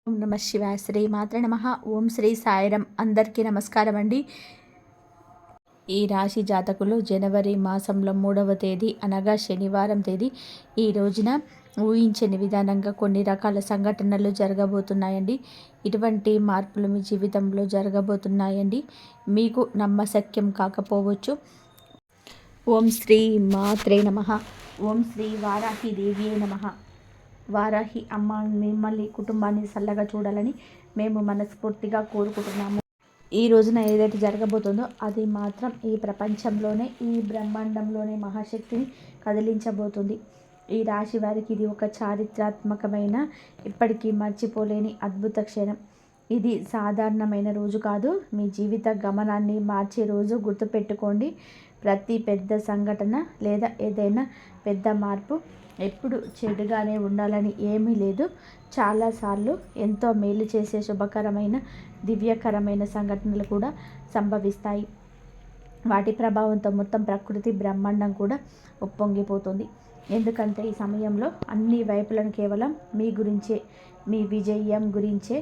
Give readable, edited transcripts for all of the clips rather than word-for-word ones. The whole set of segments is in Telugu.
ఓం నమ శివాయ. శ్రీ మాత్రే నమః. ఓం శ్రీ సాయిరం. అందరికీ నమస్కారం అండి. ఈ రాశి జాతకులు జనవరి మాసంలో 3వ తేదీ అనగా శనివారం తేదీ ఈ రోజున ఊహించని విధానంగా కొన్ని రకాల సంఘటనలు జరగబోతున్నాయండి. ఇటువంటి మార్పులు మీ జీవితంలో జరగబోతున్నాయండి. మీకు నమ్మశక్యం కాకపోవచ్చు. ఓం శ్రీ మాత్రే నమః. ఓం శ్రీ వారాహి దేవియే నమః. వారాహి అమ్మ మిమ్మల్ని కుటుంబాన్ని చల్లగా చూడాలని మేము మనస్ఫూర్తిగా కోరుకుంటున్నాము. ఈ రోజున ఏదైతే జరగబోతుందో అది మాత్రం ఈ ప్రపంచంలోనే, ఈ బ్రహ్మాండంలోనే మహాశక్తిని కదిలించబోతుంది. ఈ రాశి వారికి ఇది ఒక చారిత్రాత్మకమైన, ఇప్పటికీ మర్చిపోలేని అద్భుత క్షణం. ఇది సాధారణమైన రోజు కాదు, మీ జీవిత గమనాన్ని మార్చే రోజు. గుర్తుపెట్టుకోండి, ప్రతి పెద్ద సంఘటన లేదా ఏదైనా పెద్ద మార్పు ఎప్పుడు చెడుగానే ఉండాలని ఏమీ లేదు. చాలాసార్లు ఎంతో మేలు చేసే శుభకరమైన, దివ్యకరమైన సంఘటనలు కూడా సంభవిస్తాయి. వాటి ప్రభావంతో మొత్తం ప్రకృతి, బ్రహ్మాండం కూడా ఉప్పొంగిపోతుంది. ఎందుకంటే ఈ సమయంలో అన్ని వైపులను కేవలం మీ గురించే, మీ విజయం గురించే,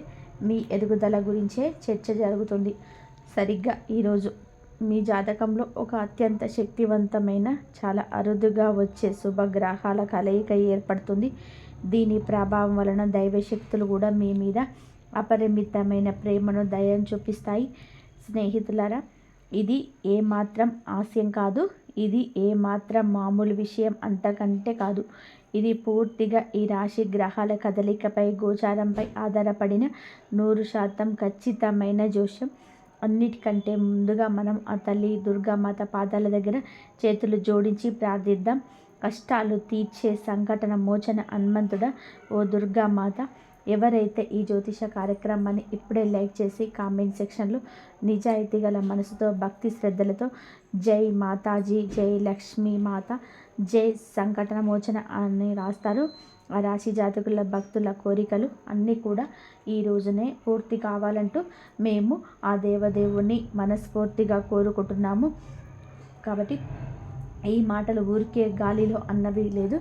మీ ఎదుగుదల గురించే చర్చ జరుగుతుంది. సరిగ్గా ఈరోజు మీ జాతకంలో ఒక అత్యంత శక్తివంతమైన, చాలా అరుదుగా వచ్చే శుభగ్రహాల కలయిక ఏర్పడుతుంది. దీని ప్రభావం వలన దైవశక్తులు కూడా మీ మీద అపరిమితమైన ప్రేమను, దయను చూపిస్తాయి. స్నేహితులారా, ఇది ఏమాత్రం హాస్యం కాదు, ఇది ఏమాత్రం మామూలు విషయం అంతకంటే కాదు. ఇది పూర్తిగా ఈ రాశి గ్రహాల కదలికపై, గోచారంపై ఆధారపడిన 100% ఖచ్చితమైన జోస్యం. అన్నిటికంటే ముందుగా మనం ఆ తల్లి దుర్గామాత పాదాల దగ్గర చేతులు జోడించి ప్రార్థిద్దాం. కష్టాలు తీర్చే సంఘటన మోచన హనుమంతుడా, ఓ దుర్గామాత. ఎవరైతే ఈ జ్యోతిష కార్యక్రమాన్ని ఇప్పుడే లైక్ చేసి కామెంట్ సెక్షన్లో నిజాయితీ గల మనసుతో, భక్తి శ్రద్ధలతో జై మాతాజీ, జై లక్ష్మీ మాత, జై సంకటన మోచన అని రాస్తారు, ఆ రాశి జాతకుల భక్తుల కోరికలు అన్నీ కూడా ఈ రోజునే పూర్తి కావాలంటూ మేము ఆ దేవదేవుణ్ణి మనస్ఫూర్తిగా కోరుకుంటున్నాము. కాబట్టి ఈ మాటలు ఊరికే గాలిలో అన్నవి లేదు,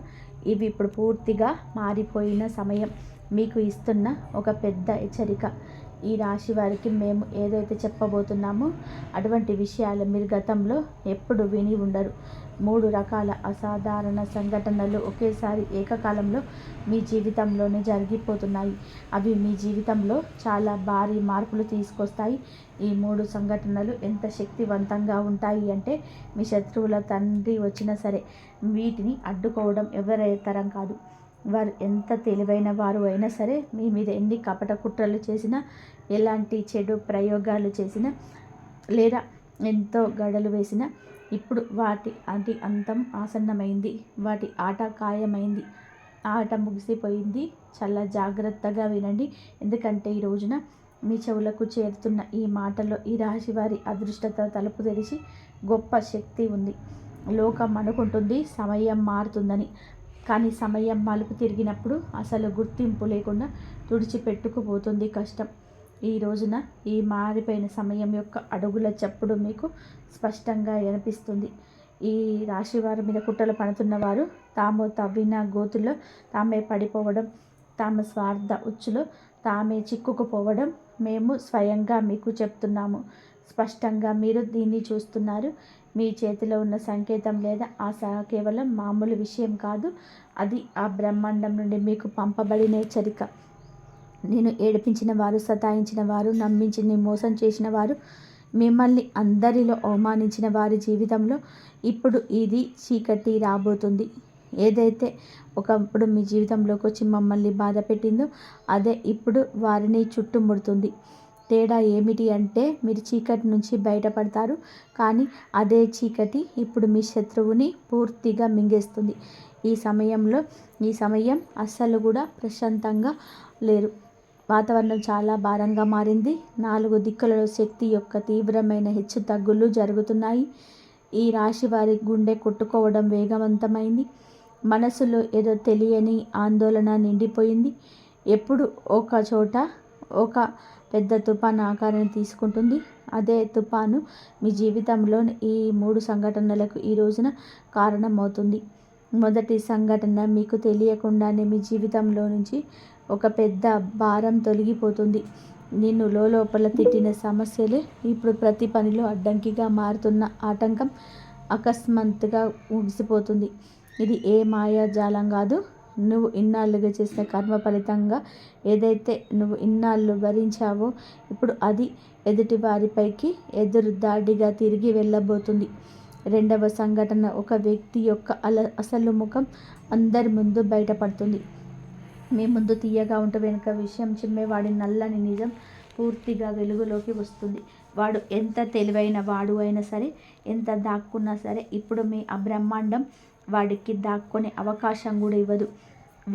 ఇవి ఇప్పుడు పూర్తిగా మారిపోయిన సమయం. మీకు ఇస్తున్న ఒక పెద్ద హెచ్చరిక. ఈ రాశి వారికి మేము ఏదైతే చెప్పబోతున్నామో అటువంటి విషయాలు మీరు గతంలో ఎప్పుడు విని ఉండరు. 3 రకాల అసాధారణ సంఘటనలు ఒకేసారి ఏకకాలంలో మీ జీవితంలోనే జరిగిపోతున్నాయి. అవి మీ జీవితంలో చాలా భారీ మార్పులు తీసుకొస్తాయి. ఈ 3 సంఘటనలు ఎంత శక్తివంతంగా ఉంటాయి అంటే, మీ శత్రువుల తండ్రి వచ్చినా సరే వీటిని అడ్డుకోవడం ఎవరి తరం కాదు. వారు ఎంత తెలివైన వారు అయినా సరే, మీ మీద ఎన్ని కపట కుట్రలు చేసినా, ఎలాంటి చెడు ప్రయోగాలు చేసినా, లేదా ఎంతో గడలు వేసినా, ఇప్పుడు వాటి అంతం ఆసన్నమైంది. వాటి ఆట ఖాయమైంది. ఆట ముగిసిపోయింది. చాలా జాగ్రత్తగా వినండి, ఎందుకంటే ఈ రోజున మీ చెవులకు చేరుతున్న ఈ మాటలో ఈ రాశి వారి అదృష్టత తలుపు తెరిచి గొప్ప శక్తి ఉంది. లోకం అనుకుంటుంది సమయం మారుతుందని, కానీ సమయం మలుపు తిరిగినప్పుడు అసలు గుర్తింపు లేకుండా తుడిచిపెట్టుకుపోతుంది కష్టం. ఈ రోజున ఈ మారిపోయిన సమయం యొక్క అడుగుల చప్పుడు మీకు స్పష్టంగా వినిపిస్తుంది. ఈ రాశివారి మీద కుట్రలు పడుతున్న వారు తాము తవ్విన గోతుల్లో తామే పడిపోవడం, తమ స్వార్థ ఉచ్చులో తామే చిక్కుకుపోవడం మేము స్వయంగా మీకు చెప్తున్నాము. స్పష్టంగా మీరు దీన్ని చూస్తున్నారు. మీ చేతిలో ఉన్న సంకేతం లేదా ఆశ కేవలం మామూలు విషయం కాదు, అది ఆ బ్రహ్మాండం నుండి మీకు పంపబడిన హెచ్చరిక. నేను ఏడిపించిన వారు, సతాయించిన వారు, నమ్మించి మోసం చేసిన వారు, మిమ్మల్ని అందరిలో అవమానించిన వారి జీవితంలో ఇప్పుడు ఇది చీకటి రాబోతుంది. ఏదైతే ఒకప్పుడు మీ జీవితంలోకి వచ్చి మమ్మల్ని బాధ పెట్టిందో అదే ఇప్పుడు వారిని చుట్టుముడుతుంది. తేడా ఏమిటి అంటే, మీరు చీకటి నుంచి బయటపడతారు, కానీ అదే చీకటి ఇప్పుడు మీ శత్రువుని పూర్తిగా మింగేస్తుంది. ఈ సమయం అస్సలు కూడా ప్రశాంతంగా లేరు. వాతావరణం చాలా భారంగా మారింది. 4 దిక్కులలో శక్తి యొక్క తీవ్రమైన హెచ్చు తగ్గులు జరుగుతున్నాయి. ఈ రాశి వారి గుండె కొట్టుకోవడం వేగవంతమైంది. మనసులో ఏదో తెలియని ఆందోళన నిండిపోయింది. ఎప్పుడు ఒక చోట ఒక పెద్ద తుఫాను ఆకారాన్ని తీసుకుంటుంది. అదే తుఫాను మీ జీవితంలో ఈ 3 సంఘటనలకు ఈ రోజున కారణమవుతుంది. మొదటి సంఘటన, మీకు తెలియకుండానే మీ జీవితంలో నుంచి ఒక పెద్ద భారం తొలగిపోతుంది. నిన్ను లోపల తిట్టిన సమస్యలే ఇప్పుడు ప్రతి పనిలో అడ్డంకిగా మారుతున్న ఆటంకం అకస్మాత్తుగా ముగిసిపోతుంది. ఇది ఏ మాయాజాలం కాదు. నువ్వు ఇన్నాళ్ళుగా చేసిన కర్మ ఫలితంగా ఏదైతే నువ్వు ఇన్నాళ్ళు భరించావో ఇప్పుడు అది ఎదుటి వారిపైకి ఎదురు దాడిగా తిరిగి వెళ్ళబోతుంది. రెండవ సంఘటన, ఒక వ్యక్తి యొక్క అసలు ముఖం అందరి ముందు బయటపడుతుంది. మీ ముందు తీయగా ఉంటూ వెనుక విషయం చిమ్మేవాడి నల్లని నిజం పూర్తిగా వెలుగులోకి వస్తుంది. వాడు ఎంత తెలివైన వాడు అయినా సరే, ఎంత దాక్కున్నా సరే ఇప్పుడు మీ బ్రహ్మాండం వాడికి దాక్కునే అవకాశం కూడా ఇవ్వదు.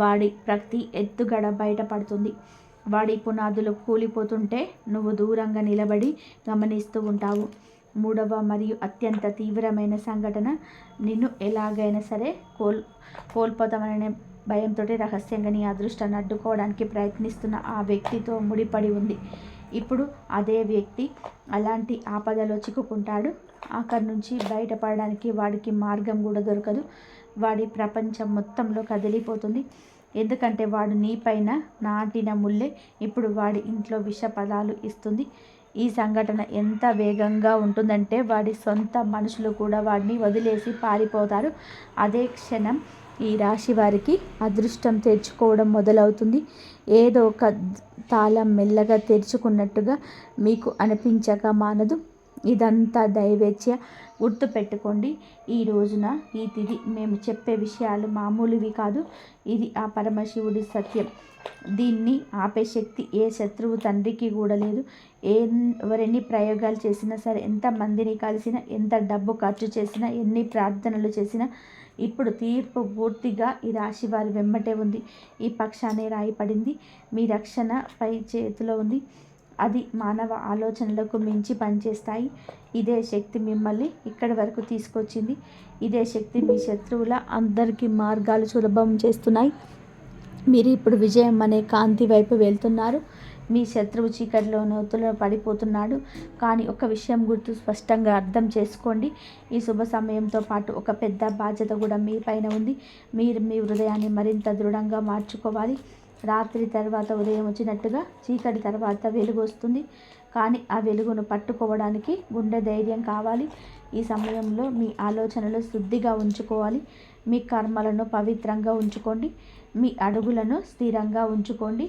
వాడి ప్రతి ఎత్తుగడ బయటపడుతుంది. వాడి పునాదులు కూలిపోతుంటే నువ్వు దూరంగా నిలబడి గమనిస్తూ ఉంటావు. మూడవ మరియు అత్యంత తీవ్రమైన సంఘటన, నిన్ను ఎలాగైనా సరే కోల్పోతామనే భయంతో రహస్యంగా నీ అదృష్టాన్ని అడ్డుకోవడానికి ప్రయత్నిస్తున్న ఆ వ్యక్తితో ముడిపడి ఉంది. ఇప్పుడు అదే వ్యక్తి అలాంటి ఆపదలో చిక్కుకుంటాడు. అక్కడి నుంచి బయటపడడానికి వాడికి మార్గం కూడా దొరకదు. వాడి ప్రపంచం మొత్తంలో కదిలిపోతుంది. ఎందుకంటే వాడు నీపైన నాటిన ముల్లే ఇప్పుడు వాడి ఇంట్లో విష పదాలు ఇస్తుంది. ఈ సంఘటన ఎంత వేగంగా ఉంటుందంటే వాడి సొంత మనుషులు కూడా వాడిని వదిలేసి పారిపోతారు. అదే క్షణం ఈ రాశి వారికి అదృష్టం తెరుచుకోవడం మొదలవుతుంది. ఏదో ఒక తాళం మెల్లగా తెరుచుకున్నట్టుగా మీకు అనిపించక మానదు. ఇదంతా దైవేచ్ఛ. గుర్తుపెట్టుకోండి, ఈ రోజున ఈ తిథి మేము చెప్పే విషయాలు మామూలువి కాదు. ఇది ఆ పరమశివుడి సత్యం. దీన్ని ఆపే శక్తి ఏ శత్రువు తండ్రికి కూడా లేదు. ఎవరెన్ని ప్రయోగాలు చేసినా సరే, ఎంతమందిని కలిసినా, ఎంత డబ్బు ఖర్చు చేసినా, ఎన్ని ప్రార్థనలు చేసినా ఇప్పుడు తీర్పు పూర్తిగా ఈ రాశి వారి వెంబటే ఉంది. ఈ పక్షానే రాయపడింది. మీ రక్షణ పై చేతిలో ఉంది. అది మానవ ఆలోచనలకు మించి పనిచేస్తాయి. ఇదే శక్తి మిమ్మల్ని ఇక్కడి వరకు తీసుకొచ్చింది. ఇదే శక్తి మీ శత్రువుల అందరికీ మార్గాలు సులభం చేస్తున్నాయి. మీరు ఇప్పుడు విజయం అనే కాంతి వైపు వెళ్తున్నారు. మీ శత్రువు చీకటిలో నూతులో పడిపోతున్నాడు. కానీ ఒక విషయం స్పష్టంగా అర్థం చేసుకోండి. ఈ శుభ సమయంతో పాటు ఒక పెద్ద బాధ్యత కూడా మీ పైన ఉంది. మీరు మీ హృదయాన్ని మరింత దృఢంగా మార్చుకోవాలి. రాత్రి తర్వాత ఉదయం వచ్చినట్టుగా చీకటి తర్వాత వెలుగు వస్తుంది. కానీ ఆ వెలుగును పట్టుకోవడానికి గుండె ధైర్యం కావాలి. ఈ సమయంలో మీ ఆలోచనలు శుద్ధిగా ఉంచుకోవాలి. మీ కర్మలను పవిత్రంగా ఉంచుకోండి. మీ అడుగులను స్థిరంగా ఉంచుకోండి.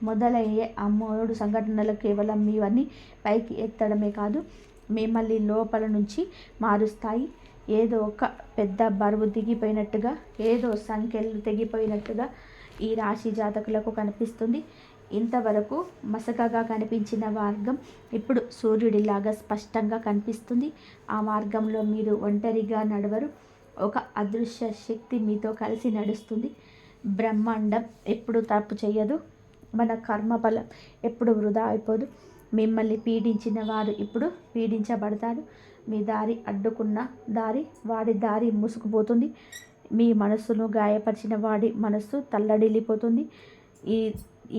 మొదలయ్యే ఆ 3 సంఘటనలు కేవలం మీవన్నీ పైకి ఎత్తడమే కాదు, మిమ్మల్ని లోపల నుంచి మారుస్తాయి. ఏదో ఒక పెద్ద బరువు దిగిపోయినట్టుగా, ఏదో సంఖ్యలు తెగిపోయినట్టుగా ఈ రాశి జాతకులకు కనిపిస్తుంది. ఇంతవరకు మసకగా కనిపించిన మార్గం ఇప్పుడు సూర్యుడిలాగా స్పష్టంగా కనిపిస్తుంది. ఆ మార్గంలో మీరు ఒంటరిగా నడవరు. ఒక అదృశ్య శక్తి మీతో కలిసి నడుస్తుంది. బ్రహ్మాండం ఎప్పుడు తప్పు చేయదు. మన కర్మఫలం ఎప్పుడు వృధా అయిపోదు. మిమ్మల్ని పీడించిన వారు ఇప్పుడు పీడించబడతారు. మీ దారి అడ్డుకున్న వాడి దారి మూసుకుపోతుంది. మీ మనస్సును గాయపరిచిన వాడి మనస్సు తల్లడిల్లిపోతుంది.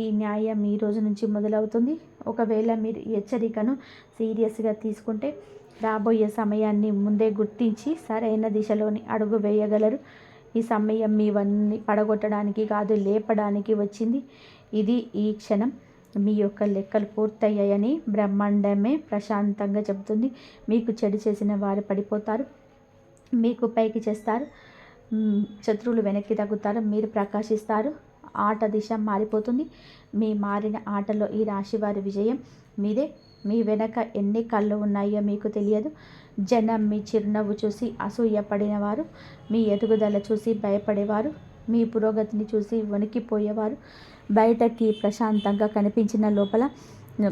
ఈ న్యాయం ఈ రోజు నుంచి మొదలవుతుంది. ఒకవేళ మీరు ఈ హెచ్చరికను సీరియస్గా తీసుకుంటే రాబోయే సమయాన్ని ముందే గుర్తించి సరైన దిశలోని అడుగు వేయగలరు. ఈ సమయం మీవన్నీ పడగొట్టడానికి కాదు, లేపడానికి వచ్చింది. ఇది ఈ క్షణం. మీ యొక్క లెక్కలు పూర్తయ్యాయని బ్రహ్మాండమే ప్రశాంతంగా చెబుతుంది. మీకు చెడు చేసిన వారు పడిపోతారు, మీకు పైకి చేస్తారు. శత్రువులు వెనక్కి తగ్గుతారు, మీరు ప్రకాశిస్తారు. ఆట దిశ మారిపోతుంది. మీ మారిన ఆటలో ఈ రాశి వారి విజయం మీదే. మీ వెనక ఎన్ని కళ్ళు ఉన్నాయో మీకు తెలియదు. జనం మీ చిరునవ్వు చూసి అసూయపడినవారు, మీ ఎదుగుదల చూసి భయపడేవారు, మీ పురోగతిని చూసి వణికిపోయేవారు, బయటకి ప్రశాంతంగా కనిపించిన లోపల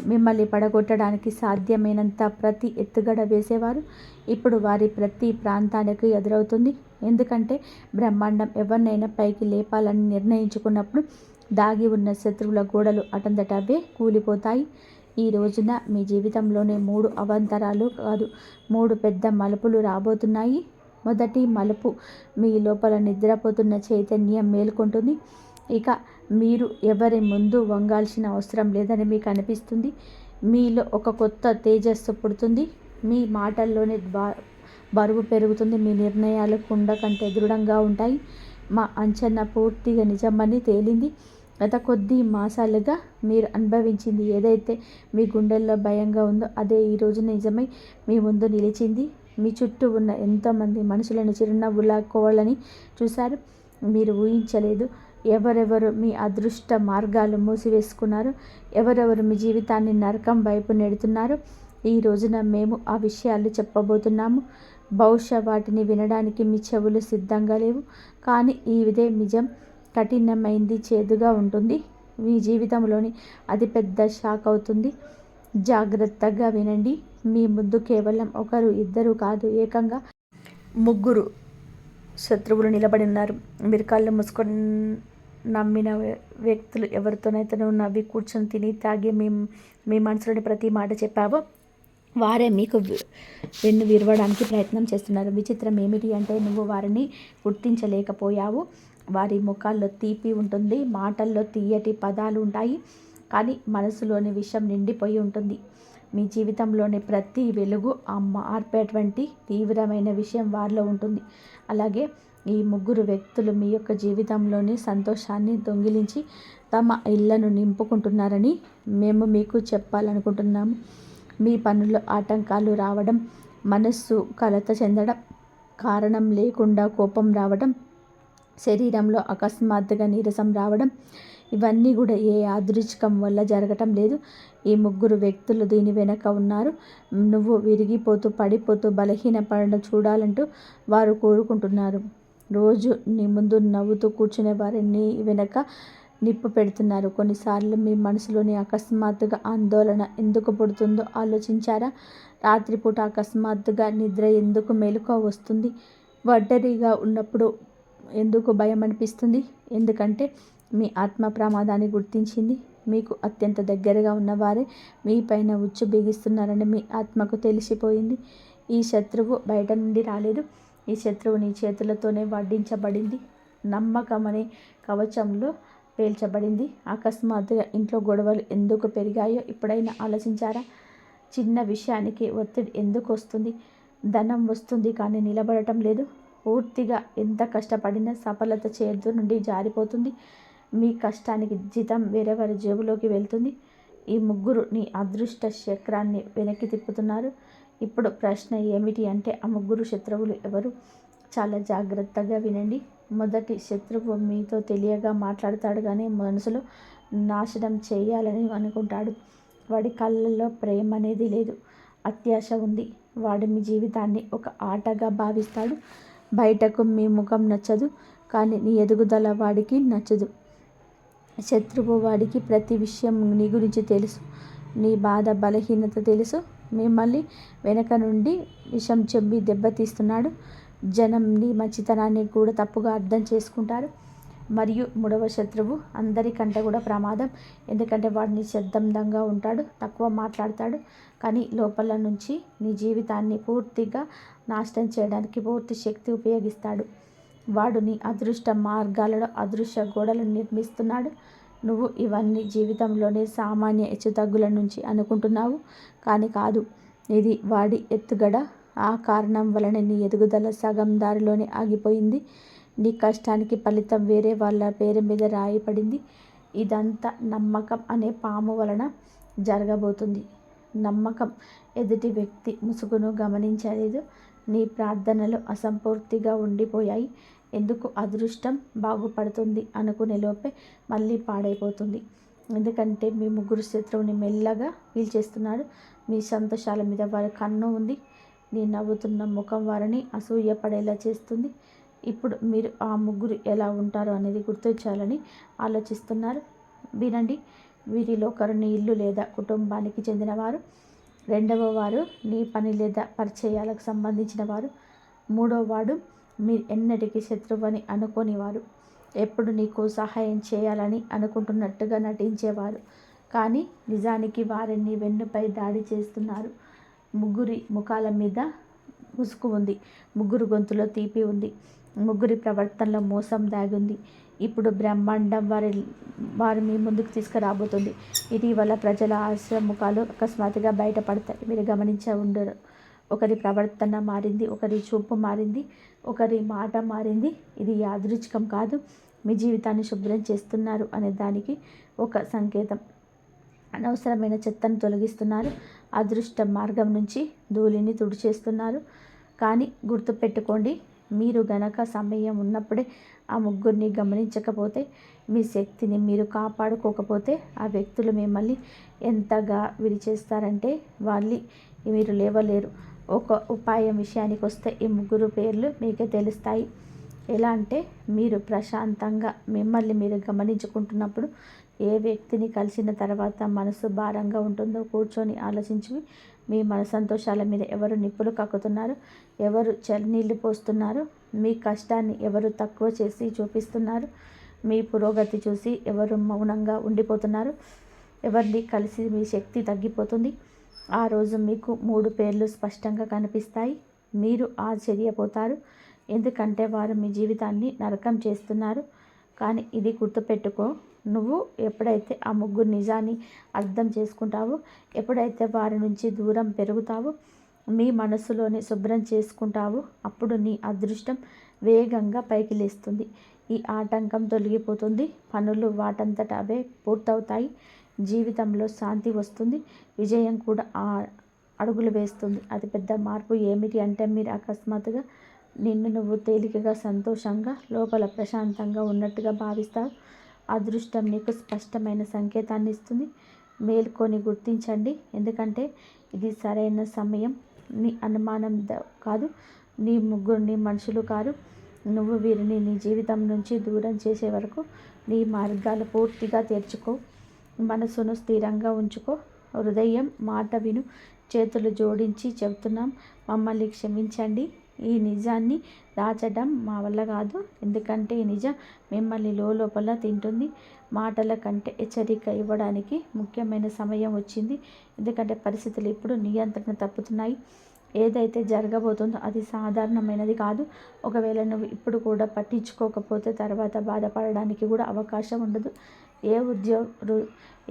మిమ్మల్ని పడగొట్టడానికి సాధ్యమైనంత ప్రతి ఎత్తుగడ వేసేవారు ఇప్పుడు వారి ప్రతి ప్రాంతానికి ఎదురవుతుంది. ఎందుకంటే బ్రహ్మాండం ఎవరినైనా పైకి లేపాలని నిర్ణయించుకున్నప్పుడు దాగి ఉన్న శత్రువుల గోడలు అటంతట అవే కూలిపోతాయి. ఈ రోజున మీ జీవితంలోనే 3 అవాంతరాలు కాదు, 3 పెద్ద మలుపులు రాబోతున్నాయి. మొదటి మలుపు, మీ లోపల నిద్రపోతున్న చైతన్యం మేల్కొంటుంది. ఇక మీరు ఎవరి ముందు వంగాల్సిన అవసరం లేదని మీకు అనిపిస్తుంది. మీలో ఒక కొత్త తేజస్సు పుడుతుంది. మీ మాటల్లోని బరువు పెరుగుతుంది. మీ నిర్ణయాలు కుండ కంటే దృఢంగా ఉంటాయి. మా అంచనా పూర్తిగా నిజమని తేలింది. గత కొద్ది మాసాలుగా మీరు అనుభవించింది ఏదైతే మీ గుండెల్లో భయంగా ఉందో అదే ఈరోజు నిజమై మీ ముందు నిలిచింది. మీ చుట్టూ ఉన్న ఎంతోమంది మనుషులను చిరునవ్వులాక్కోవాలని చూశారు. మీరు ఊహించలేదు ఎవరెవరు మీ అదృష్ట మార్గాలు మూసివేసుకున్నారు, ఎవరెవరు మీ జీవితాన్ని నరకం వైపు నెడుతున్నారు. ఈ రోజున మేము ఆ విషయాలు చెప్పబోతున్నాము. బహుశా వాటిని వినడానికి మీ చెవులు సిద్ధంగా లేవు. కానీ ఇదే నిజం. కఠినమైంది, చేదుగా ఉంటుంది. మీ జీవితంలోని అతిపెద్ద షాక్ అవుతుంది. జాగ్రత్తగా వినండి. మీ ముందు కేవలం ఒకరు, ఇద్దరు కాదు, ఏకంగా 3 శత్రువులు నిలబడి ఉన్నారు. మీరు కళ్ళు మూసుకొని నమ్మిన వ్యక్తులు ఎవరితోనైతే నువ్వు నవ్వి కూర్చొని తిని తాగి మీ మనసులోని ప్రతి మాట చెప్పావో వారే మీకు వెన్ను విరవడానికి ప్రయత్నం చేస్తున్నారు. విచిత్రం ఏమిటి అంటే నువ్వు వారిని గుర్తించలేకపోయావు. వారి ముఖాల్లో తీపి ఉంటుంది, మాటల్లో తీయటి పదాలు ఉంటాయి, కానీ మనసులోని విషం నిండిపోయి ఉంటుంది. మీ జీవితంలోని ప్రతి వెలుగు ఆర్పేటువంటి తీవ్రమైన విషయం వారిలో ఉంటుంది. అలాగే ఈ 3 వ్యక్తులు మీ యొక్క జీవితంలోని సంతోషాన్ని దొంగిలించి తమ ఇళ్లను నింపుకుంటున్నారని మేము మీకు చెప్పాలనుకుంటున్నాము. మీ పనుల్లో ఆటంకాలు రావడం, మనస్సు కలత చెందడం, కారణం లేకుండా కోపం రావడం, శరీరంలో అకస్మాత్తుగా నీరసం రావడం, ఇవన్నీ కూడా ఏ యాదృచ్ఛికం వల్ల జరగటం లేదు. ఈ 3 వ్యక్తులు దీని వెనక ఉన్నారు. నువ్వు విరిగిపోతూ, పడిపోతూ, బలహీనపడడం చూడాలంటూ వారు కోరుకుంటున్నారు. రోజు నీ ముందు నవ్వుతూ కూర్చునే వారి నీ వెనక నిప్పు పెడుతున్నారు. కొన్నిసార్లు మీ మనసులోని అకస్మాత్తుగా ఆందోళన ఎందుకు పుడుతుందో ఆలోచించారా? రాత్రిపూట అకస్మాత్తుగా నిద్ర ఎందుకు మెలకువ వస్తుంది? ఒంటరిగా ఉన్నప్పుడు ఎందుకు భయం అనిపిస్తుంది? ఎందుకంటే మీ ఆత్మ ప్రమాదాన్ని గుర్తించింది. మీకు అత్యంత దగ్గరగా ఉన్నవారే మీ పైన ఉచ్చు బిగిస్తున్నారని మీ ఆత్మకు తెలిసిపోయింది. ఈ శత్రువు బయట నుండి రాలేదు. ఈ శత్రువు నీ చేతులతోనే వడ్డించబడింది. నమ్మకం అనే కవచంలో పేల్చబడింది. అకస్మాత్తుగా ఇంట్లో గొడవలు ఎందుకు పెరిగాయో ఎప్పుడైనా ఆలోచించారా? చిన్న విషయానికి ఒత్తిడి ఎందుకు వస్తుంది? ధనం వస్తుంది కానీ నిలబడటం లేదు. పూర్తిగా ఎంత కష్టపడినా సఫలత చేతి నుండి జారిపోతుంది. మీ కష్టానికి జీతం వేరెవరి జేబులోకి వెళ్తుంది. ఈ 3 నీ అదృష్ట చక్రాన్ని వెనక్కి తిప్పుతున్నారు. ఇప్పుడు ప్రశ్న ఏమిటి అంటే ఆ 3 శత్రువులు ఎవరు? చాలా జాగ్రత్తగా వినండి. మొదటి శత్రువు మీతో తెలియగా మాట్లాడతాడు కానీ మనసులో నాశనం చేయాలని అనుకుంటాడు. వాడి కళ్ళల్లో ప్రేమ అనేది లేదు, అత్యాశ ఉంది. వాడు మీ జీవితాన్ని ఒక ఆటగా భావిస్తాడు. బయటకు మీ ముఖం నచ్చదు, కానీ నీ ఎదుగుదల వాడికి నచ్చదు. శత్రువు వాడికి ప్రతి విషయం నీ గురించి తెలుసు. నీ బాధ, బలహీనత తెలుసు. మిమ్మల్ని వెనక నుండి విషం చెబ్బి దెబ్బతీస్తున్నాడు. జనం నీ మంచితనాన్ని కూడా తప్పుగా అర్థం చేసుకుంటారు. మరియు 3వ శత్రువు అందరికంటే కూడా ప్రమాదం. ఎందుకంటే వాడు నిశ్శబ్దంగా ఉంటాడు, తక్కువ మాట్లాడతాడు, కానీ లోపల నుంచి నీ జీవితాన్ని పూర్తిగా నాశనం చేయడానికి పూర్తి శక్తి ఉపయోగిస్తాడు. వాడు నీ అదృష్ట మార్గాలలో అదృశ్య గోడలను నిర్మిస్తున్నాడు. నువ్వు ఇవన్నీ జీవితంలోనే సామాన్య హెచ్చుతగ్గుల నుంచి అనుకుంటున్నావు, కానీ కాదు. ఇది వాడి ఎత్తుగడ. ఆ కారణం వలన నీ ఎదుగుదల సగం దారిలోనే ఆగిపోయింది. నీ కష్టానికి ఫలితం వేరే వాళ్ళ పేరు మీద రాయబడింది. ఇదంతా నమ్మకం అనే పాము వలన జరగబోతుంది. నమ్మకం ఎదుటి వ్యక్తి ముసుగును గమనించలేదు. నీ ప్రార్థనలు అసంపూర్తిగా ఉండిపోయాయి. ఎందుకు అదృష్టం బాగుపడుతుంది అనుకునే లోపే మళ్ళీ పాడైపోతుంది. ఎందుకంటే మీ 3 శత్రువుని మెల్లగా పీల్చేస్తున్నాడు. మీ సంతోషాల మీద వారి కన్ను ఉంది. నీ నవ్వుతున్న ముఖం వారిని అసూయపడేలా చేస్తుంది. ఇప్పుడు మీరు ఆ 3 ఎలా ఉంటారో అనేది గుర్తించాలని ఆలోచిస్తున్నారు. వినండి. వీరిలో ఒకరు నీ ఇల్లు లేదా కుటుంబానికి చెందినవారు. 2వ వారు నీ పని లేదా పరిచయాలకు సంబంధించిన వారు. 3వ వాడు మీరు ఎన్నటికీ శత్రువని అనుకోనివారు. ఎప్పుడు నీకు సహాయం చేయాలని అనుకుంటున్నట్టుగా నటించేవారు, కానీ నిజానికి వారిని వెన్నుపై దాడి చేస్తున్నారు. 3 ముఖాల మీద ముసుగు ఉంది. 3 గొంతులో తీపి ఉంది. 3 ప్రవర్తనలో మోసం దాగింది. ఇప్పుడు బ్రహ్మాండం వారు మీ ముందుకు తీసుకురాబోతుంది. ఇటీవల ప్రజల ముఖాలు అకస్మాత్తుగా బయటపడతాయి. మీరు గమనించే ఉండరు. ఒకరి ప్రవర్తన మారింది, ఒకరి చూపు మారింది, ఒకరి మాట మారింది. ఇది యాదృచ్ఛికం కాదు. మీ జీవితాన్ని శుభ్రం చేస్తున్నారు అనే దానికి ఒక సంకేతం. అనవసరమైన చెత్తను తొలగిస్తున్నారు. అదృష్ట మార్గం నుంచి ధూళిని తుడిచేస్తున్నారు. కానీ గుర్తుపెట్టుకోండి, మీరు గనక సమయం ఉన్నప్పుడే ఆ ముగ్గురిని గమనించకపోతే, మీ శక్తిని మీరు కాపాడుకోకపోతే ఆ వ్యక్తులు మిమ్మల్ని ఎంతగా విడిచేస్తారంటే వాళ్ళు మీరు లేవలేరు. ఒక ఉపాయం విషయానికి వస్తే ఈ ముగ్గురు పేర్లు మీకే తెలుస్తాయి. ఎలా అంటే, మీరు ప్రశాంతంగా మిమ్మల్ని మీరు గమనించుకుంటున్నప్పుడు ఏ వ్యక్తిని కలిసిన తర్వాత మనసు భారంగా ఉంటుందో కూర్చొని ఆలోచించి, మీ మన సంతోషాల మీద ఎవరు నిప్పులు కక్కుతున్నారు, ఎవరు చన్నీళ్ళు పోస్తున్నారు, మీ కష్టాన్ని ఎవరు తక్కువ చేసి చూపిస్తున్నారు, మీ పురోగతి చూసి ఎవరు మౌనంగా ఉండిపోతున్నారు, ఎవరిని కలిసి మీ శక్తి తగ్గిపోతుంది. ఆ రోజు మీకు 3 పేర్లు స్పష్టంగా కనిపిస్తాయి. మీరు ఆశ్చర్యపోతారు. ఎందుకంటే వారు మీ జీవితాన్ని నరకం చేస్తున్నారు. కానీ ఇది గుర్తుపెట్టుకో, నువ్వు ఎప్పుడైతే ఆ ముగ్గురు నిజాన్ని అర్థం చేసుకుంటావో, ఎప్పుడైతే వారి నుంచి దూరం పెరుగుతావో, మీ మనసులోనే శుభ్రం చేసుకుంటావో, అప్పుడు నీ అదృష్టం వేగంగా పైకి లేస్తుంది. ఈ ఆటంకం తొలగిపోతుంది. పనులు వాటంతట అవే పూర్తవుతాయి. జీవితంలో శాంతి వస్తుంది. విజయం కూడా అడుగులు వేస్తుంది. అతిపెద్ద మార్పు ఏమిటి అంటే, మీరు అకస్మాత్తుగా నిన్ను నువ్వు తేలికగా, సంతోషంగా, లోపల ప్రశాంతంగా ఉన్నట్టుగా భావిస్తావు. అదృష్టం నీకు స్పష్టమైన సంకేతాన్ని ఇస్తుంది. మేల్కొని గుర్తించండి. ఎందుకంటే ఇది సరైన సమయం. నీ అనుమానం కాదు, నీ ముగ్గురిని మనుషులు కారు. నువ్వు వీరిని నీ జీవితం నుంచి దూరం చేసే వరకు నీ మార్గాలు పూర్తిగా తెరుచుకో. మనసును స్థిరంగా ఉంచుకో. హృదయం మాట విను. చేతులు జోడించి చెబుతున్నాం, మమ్మల్ని క్షమించండి. ఈ నిజాన్ని దాచడం మా వల్ల కాదు. ఎందుకంటే ఈ నిజం మిమ్మల్ని లోపల తింటుంది. మాటల కంటే హెచ్చరిక ఇవ్వడానికి ముఖ్యమైన సమయం వచ్చింది. ఎందుకంటే పరిస్థితులు ఇప్పుడు నియంత్రణ తప్పుతున్నాయి. ఏదైతే జరగబోతుందో అది సాధారణమైనది కాదు. ఒకవేళ నువ్వు ఇప్పుడు కూడా పట్టించుకోకపోతే తర్వాత బాధపడడానికి కూడా అవకాశం ఉండదు.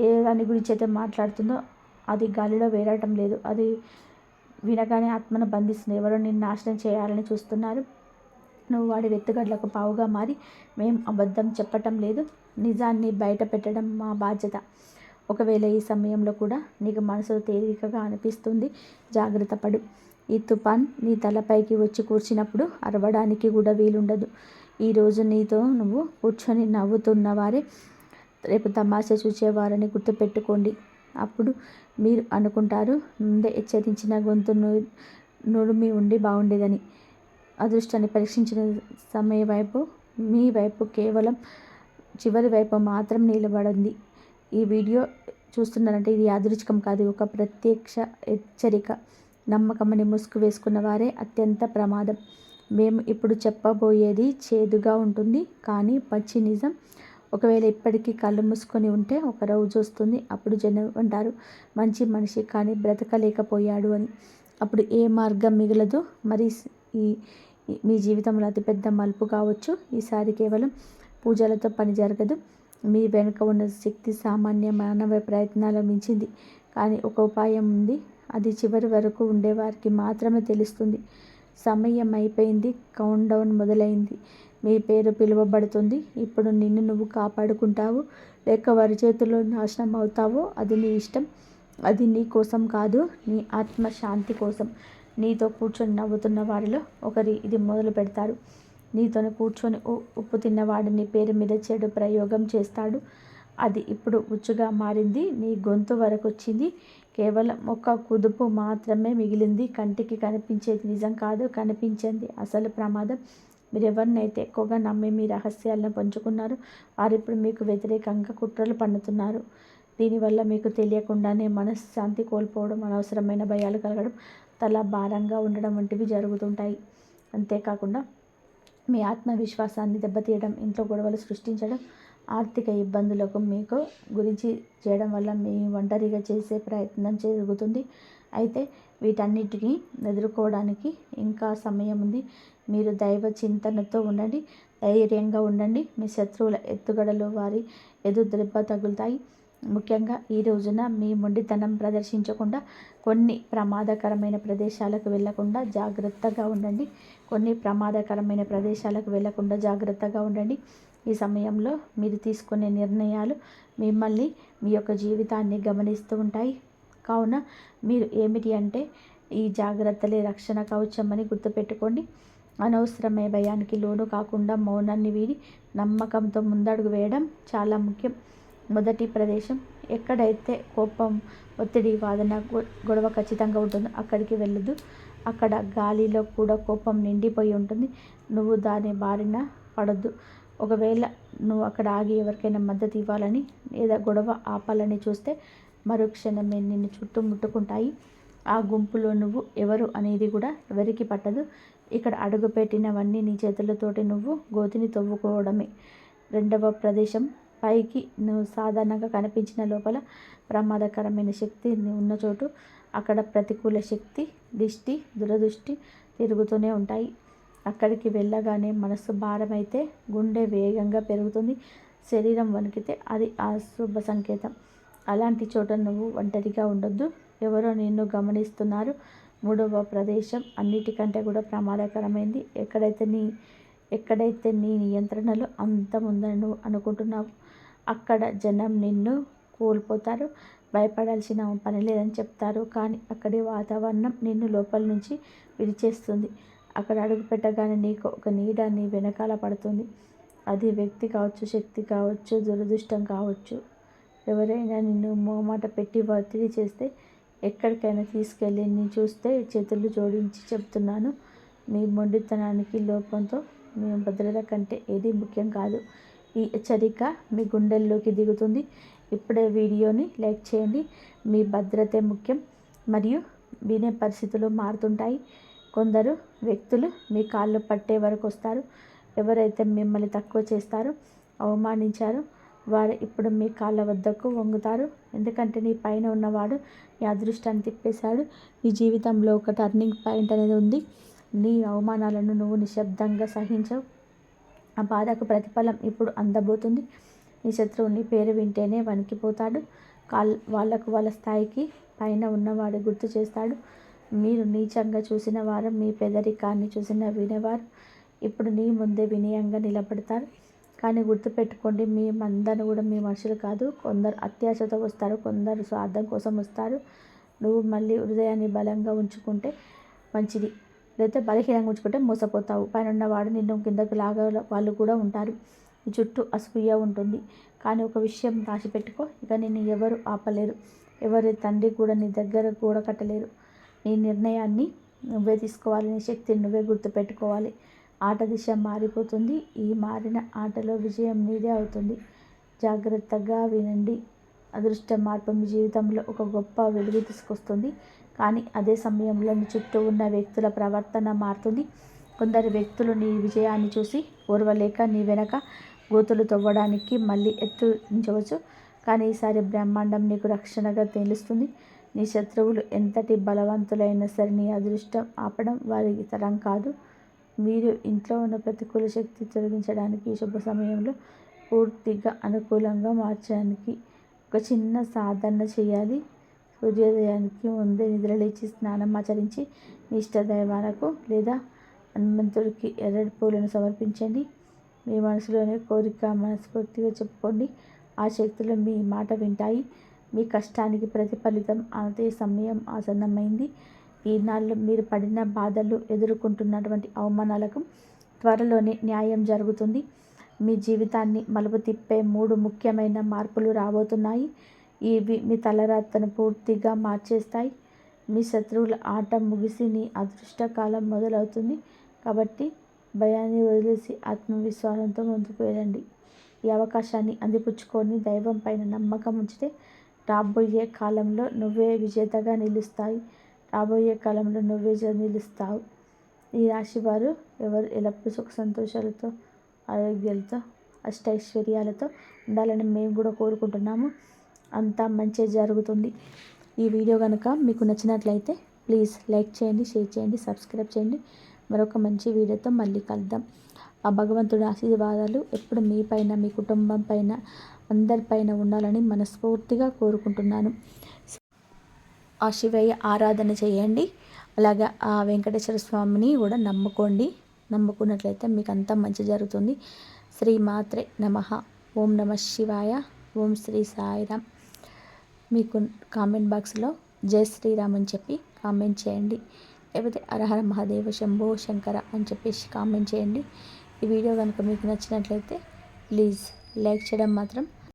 ఏ దాని గురించి అయితే మాట్లాడుతుందో అది గాలిలో వేరటం లేదు. అది వినగానే ఆత్మను బంధిస్తుంది. ఎవరో నిన్ను నాశనం చేయాలని చూస్తున్నారు. నువ్వు వాడి వెత్తుగడ్లకు పావుగా మారి, మేం అబద్ధం చెప్పటం లేదు, నిజాన్ని బయట పెట్టడం మా బాధ్యత. ఒకవేళ ఈ సమయంలో కూడా నీకు మనసు తేలికగా అనిపిస్తుంది, జాగ్రత్త పడు. ఈ తుఫాన్ నీ తలపైకి వచ్చి కూర్చున్నప్పుడు అరవడానికి కూడా వీలుండదు. ఈరోజు నీతో నువ్వు కూర్చొని నవ్వుతున్నవారే రేపు తమాషా చూసేవారని గుర్తుపెట్టుకోండి. అప్పుడు మీరు అనుకుంటారు, ముందే హెచ్చరించిన గొంతు నుడిమి ఉండి బాగుండేదని. అదృష్టాన్ని పరీక్షించిన సమయ వైపు మీ వైపు కేవలం చివరి వైపు మాత్రం నిలబడింది. ఈ వీడియో చూస్తున్నారంటే ఇది యాదృచ్ఛికం కాదు, ఒక ప్రత్యక్ష హెచ్చరిక. నమ్మకమని ముసుగు వేసుకున్న వారే అత్యంత ప్రమాదం. మేము ఇప్పుడు చెప్పబోయేది చేదుగా ఉంటుంది, కానీ పచ్చి నిజం. ఒకవేళ ఇప్పటికీ కళ్ళు మూసుకొని ఉంటే ఒక రోజు వస్తుంది, అప్పుడు జనం అంటారు, మంచి మనిషి కానీ బ్రతకలేకపోయాడు అని. అప్పుడు ఏ మార్గం మిగలదు. మరి మీ జీవితంలో అతిపెద్ద మలుపు కావచ్చు. ఈసారి కేవలం పూజలతో పని జరగదు. మీ వెనుక ఉన్న శక్తి సామాన్య మానవ ప్రయత్నాల మించింది. కానీ ఒక ఉపాయం ఉంది. అది చివరి వరకు ఉండేవారికి మాత్రమే తెలుస్తుంది. సమయం అయిపోయింది. కౌంట్ డౌన్ మొదలైంది. మీ పేరు పిలువబడుతుంది. ఇప్పుడు నిన్ను నువ్వు కాపాడుకుంటావు, లేక వారి చేతుల్లో నాశనం అవుతావో అది నీ ఇష్టం. అది నీ కోసం కాదు, నీ ఆత్మశాంతి కోసం. నీతో కూర్చొని నవ్వుతున్న వారిలో ఒకరి ఇది మొదలు పెడతారు. నీతోనే కూర్చొని ఉప్పు తిన్నవాడు నీ పేరు మీద చెడు ప్రయోగం చేస్తాడు. అది ఇప్పుడు ఉచ్చుగా మారింది. నీ గొంతు వరకు వచ్చింది. కేవలం ఒక కుదుపు మాత్రమే మిగిలింది. కంటికి కనిపించేది నిజం కాదు, కనిపించింది అసలు ప్రమాదం. మీరు ఎవరినైతే ఎక్కువగా నమ్మి మీ రహస్యాలను పంచుకున్నారు, వారిప్పుడు మీకు వ్యతిరేకంగా కుట్రలు పన్నుతున్నారు. దీనివల్ల మీకు తెలియకుండానే మనశ్శాంతి కోల్పోవడం, అనవసరమైన భయాలు కలగడం, తల భారంగా ఉండడం వంటివి జరుగుతుంటాయి. అంతేకాకుండా మీ ఆత్మవిశ్వాసాన్ని దెబ్బతీయడం, ఇంట్లో గొడవలు సృష్టించడం, ఆర్థిక ఇబ్బందులకు మీకు గురించి చేయడం వల్ల మీ ఒంటరిగా చేసే ప్రయత్నం జరుగుతుంది. అయితే వీటన్నిటిని ఎదుర్కోవడానికి ఇంకా సమయం ఉంది. మీరు దైవ చింతనతో ఉండండి, ధైర్యంగా ఉండండి. మీ శత్రువుల ఎత్తుగడలు వారి దెబ్బ తగులుతాయి. ముఖ్యంగా ఈ రోజున మీ మొండితనం ప్రదర్శించకుండా కొన్ని ప్రమాదకరమైన ప్రదేశాలకు వెళ్లకుండా జాగ్రత్తగా ఉండండి. ఈ సమయంలో మీరు తీసుకునే నిర్ణయాలు మిమ్మల్ని మీ యొక్క జీవితాన్ని గమనిస్తూ ఉంటాయి. కావున మీరు ఏమిటి అంటే ఈ జాగ్రత్తలే రక్షణ కవచమని గుర్తుపెట్టుకోండి. అనవసరమైన భయానికి లోను కాకుండా మౌనాన్ని వీడి నమ్మకంతో ముందడుగు వేయడం చాలా ముఖ్యం. మొదటి ప్రదేశం, ఎక్కడైతే కోపం, ఒత్తిడి, వాదన, గొడవ ఖచ్చితంగా ఉంటుందో అక్కడికి వెళ్ళదు. అక్కడ గాలిలో కూడా కోపం నిండిపోయి ఉంటుంది. నువ్వు దాని బారిన పడొద్దు. ఒకవేళ నువ్వు అక్కడ ఆగి ఎవరికైనా మద్దతు ఇవ్వాలని లేదా గొడవ ఆపాలని చూస్తే మరుక్షణమే నిన్ను చుట్టుముట్టుకుంటాయి. ఆ గుంపులో నువ్వు ఎవరు అనేది కూడా ఎవరికి పట్టదు. ఇక్కడ అడుగుపెట్టినవన్నీ నీ చేతులతోటి నువ్వు గోతిని తవ్వుకోవడమే. రెండవ ప్రదేశం, పైకి నువ్వు సాధారణంగా కనిపించిన లోపల ప్రమాదకరమైన శక్తి ఉన్న చోటు. అక్కడ ప్రతికూల శక్తి, దిష్టి, దురదృష్టి తిరుగుతూనే ఉంటాయి. అక్కడికి వెళ్ళగానే మనసు భారమైతే గుండె వేగంగా పెరుగుతుంది. శరీరం వణికితే అది అశుభ సంకేతం. అలాంటి చోట నువ్వు ఒంటరిగా ఉండొద్దు. ఎవరో నిన్ను గమనిస్తున్నారు. మూడవ ప్రదేశం అన్నిటికంటే కూడా ప్రమాదకరమైంది. ఎక్కడైతే నీ నియంత్రణలో అంతం ఉందని నువ్వు అనుకుంటున్నావు అక్కడ జనం నిన్ను కోల్పోతారు. భయపడాల్సిన పని లేదని చెప్తారు. కానీ అక్కడి వాతావరణం నిన్ను లోపల నుంచి విడిచేస్తుంది. అక్కడ అడుగు పెట్టగానే నీకు ఒక నీడ నీ వెనకాల పడుతుంది. అది వ్యక్తి కావచ్చు, శక్తి కావచ్చు, దురదృష్టం కావచ్చు. ఎవరైనా నిన్ను మోమాట పెట్టి ఒత్తిడి చేస్తే ఎక్కడికైనా తీసుకెళ్ళి నీ చూస్తే చేతులు జోడించి చెప్తున్నాను, మీ మొండితనానికి లోపంతో మీ భద్రత కంటే ఏది ముఖ్యం కాదు. ఈ హెచ్చరిక మీ గుండెల్లోకి దిగుతుంది. ఇప్పుడే వీడియోని లైక్ చేయండి. మీ భద్రతే ముఖ్యం. మరియు వినే పరిస్థితులు మారుతుంటాయి. కొందరు వ్యక్తులు మీ కాళ్ళు పట్టే వరకు వస్తారు. ఎవరైతే మిమ్మల్ని తక్కువ చేస్తారో, అవమానించారో వారు ఇప్పుడు మీ కాళ్ళ వద్దకు వంగుతారు. ఎందుకంటే నీ పైన ఉన్నవాడు నీ అదృష్టాన్ని తిప్పేశాడు. నీ జీవితంలో ఒక టర్నింగ్ పాయింట్ అనేది ఉంది. నీ అవమానాలను నువ్వు నిశ్శబ్దంగా సహించవు. ఆ బాధకు ప్రతిఫలం ఇప్పుడు అందబోతుంది. నీ శత్రువు నీ పేరు వింటేనే వణికిపోతాడు. వాళ్ళకు వాళ్ళ స్థాయికి పైన ఉన్నవాడు గుర్తు చేస్తాడు. మీరు నీచంగా చూసిన వారు, మీ పేదరికాన్ని చూసిన వినేవారు ఇప్పుడు నీ ముందే వినయంగా నిలబడతారు. కానీ గుర్తుపెట్టుకోండి, మీ మందను కూడా మీ మనుషులు కాదు. కొందరు అత్యాశతో వస్తారు, కొందరు స్వార్థం కోసం వస్తారు. నువ్వు మళ్ళీ హృదయాన్ని బలంగా ఉంచుకుంటే మంచిది, లేకపోతే బలహీనంగా ఉంచుకుంటే మోసపోతావు. పైన ఉన్నవాడు నిన్ను కిందకు లాగా వాళ్ళు కూడా ఉంటారు. ఈ చుట్టూ అసూయ ఉంటుంది. కానీ ఒక విషయం రాసి పెట్టుకో, ఇక నిన్ను ఎవరు ఆపలేరు. ఎవరి తండ్రి కూడా నీ దగ్గర గోడ కట్టలేరు. నీ నిర్ణయాన్ని నువ్వే తీసుకోవాలి. నీ శక్తిని నువ్వే గుర్తుపెట్టుకోవాలి. ఆట దిశ మారిపోతుంది. ఈ మారిన ఆటలో విజయం నీదే అవుతుంది. జాగ్రత్తగా వినండి. అదృష్ట మార్పు మీ జీవితంలో ఒక గొప్ప వెలుగు తీసుకొస్తుంది. కానీ అదే సమయంలో నీ చుట్టూ ఉన్న వ్యక్తుల ప్రవర్తన మారుతుంది. కొందరు వ్యక్తులు నీ విజయాన్ని చూసి ఓర్వలేక నీ వెనక గోతులు తవ్వడానికి మళ్ళీ ఎత్తునించవచ్చు. కానీ ఈసారి బ్రహ్మాండం నీకు రక్షణగా తెలుస్తుంది. నీ శత్రువులు ఎంతటి బలవంతులైనా సరే నీ అదృష్టం ఆపడం వారికి తరం కాదు. మీరు ఇంట్లో ఉన్న ప్రతికూల శక్తి తొలగించడానికి శుభ సమయంలో పూర్తిగా అనుకూలంగా మార్చడానికి ఒక చిన్న సాధన చేయాలి. సూర్యోదయానికి ముందే నిద్రలేచి స్నానం ఆచరించి మీ ఇష్టదైవాలకు లేదా హనుమంతుడికి ఎర్రటి పూలను సమర్పించండి. మీ మనసులోని కోరిక మనస్ఫూర్తిగా చెప్పుకోండి. ఆ శక్తులు మీ మాట వింటాయి. మీ కష్టానికి ప్రతిఫలితం అదే సమయం ఆసన్నమైంది. ఈనాళ్ళు మీరు పడిన బాధలు, ఎదుర్కొంటున్నటువంటి అవమానాలకు త్వరలోనే న్యాయం జరుగుతుంది. మీ జీవితాన్ని మలుపు తిప్పే 3 ముఖ్యమైన మార్పులు రాబోతున్నాయి. ఇవి మీ తలరాతను పూర్తిగా మార్చేస్తాయి. మీ శత్రువుల ఆట ముగిసి నీ అదృష్టకాలం మొదలవుతుంది. కాబట్టి భయాన్ని వదిలేసి ఆత్మవిశ్వాసంతో ముందుకు వెళ్ళండి. ఈ అవకాశాన్ని అందిపుచ్చుకొని దైవం పైన నమ్మకం ఉంచితే రాబోయే కాలంలో నువ్వే విజేతగా నిలుస్తావు. ఈ రాశి వారు ఎవరు ఎల్లప్పుడూ సుఖ సంతోషాలతో, ఆరోగ్యాలతో, అష్టైశ్వర్యాలతో ఉండాలని మేము కూడా కోరుకుంటున్నాము. అంతా మంచి జరుగుతుంది. ఈ వీడియో కనుక మీకు నచ్చినట్లయితే ప్లీజ్ లైక్ చేయండి, షేర్ చేయండి, సబ్స్క్రైబ్ చేయండి. మరొక మంచి వీడియోతో మళ్ళీ కలుద్దాం. ఆ భగవంతుడి ఆశీర్వాదాలు ఎప్పుడు మీ పైన, మీ కుటుంబం పైన, అందరిపైన ఉండాలని మనస్ఫూర్తిగా కోరుకుంటున్నాను. ఆ శివయ్య ఆరాధన చేయండి. అలాగే ఆ వెంకటేశ్వర స్వామిని కూడా నమ్ముకోండి. నమ్ముకున్నట్లయితే మీకు అంతా మంచి జరుగుతుంది. శ్రీమాత్రే నమః. ఓం నమ శివాయ. ఓం శ్రీ సాయిరామ్. మీకు కామెంట్ బాక్స్లో జై శ్రీరామ్ అని చెప్పి కామెంట్ చేయండి, లేకపోతే హరహర మహాదేవ శంభో శంకర అని చెప్పేసి కామెంట్ చేయండి. ఈ వీడియో కనుక మీకు నచ్చినట్లయితే ప్లీజ్ లైక్ చేయడం మాత్రం